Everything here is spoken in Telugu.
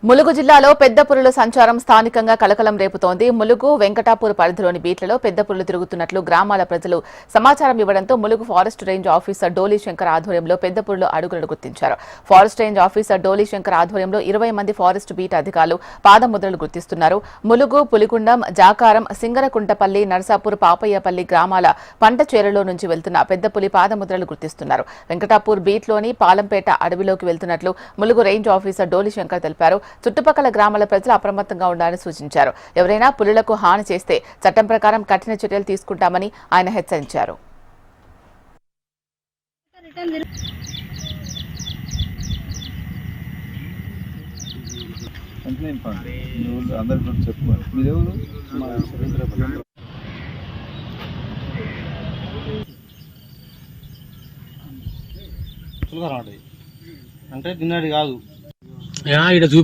ములుగు జిల్లాలో పెద్ద పులుల సంచారం స్థానికంగా కలకలం రేపుతోంది. ములుగు వెంకటాపూర్ పరిధిలోని బీట్లలో పెద్ద పులులు తిరుగుతున్నట్లు గ్రామాల ప్రజలు సమాచారం ఇవ్వడంతో Mulugu forest range officer Doli Shankar ఆధ్వర్యంలో పెద్ద పులులు అడుగులను గుర్తించారు. Forest range officer Doli Shankar ఆధ్వర్యంలో 20 మంది ఫారెస్ట్ బీట్ అధికారులు పాదముద్రలు గుర్తిస్తున్నారు. ములుగు, పులిగుండం, జాకారం, సింగరకుంటపల్లి, నర్సాపూర్, పాపయ్యపల్లి గ్రామాల పంట చేరులో నుంచి వెళ్తున్న పెద్ద పులి పాదముద్రలు గుర్తిస్తున్నారు. వెంకటాపూర్ బీట్లోని పాలంపేట అడవిలోకి వెళ్తున్నట్లు ములుగు రేంజ్ ఆఫీసర్ డోలీ శంకర్ తెలిపారు. చుట్టుపక్కల గ్రామాల ప్రజలు అప్రమత్తంగా ఉండాలని సూచించారు. ఎవరైనా పులులకు హాని చేస్తే చట్టం ప్రకారం కఠిన చర్యలు తీసుకుంటామని ఆయన హెచ్చరించారు. అంటే తిన్నది కాదు.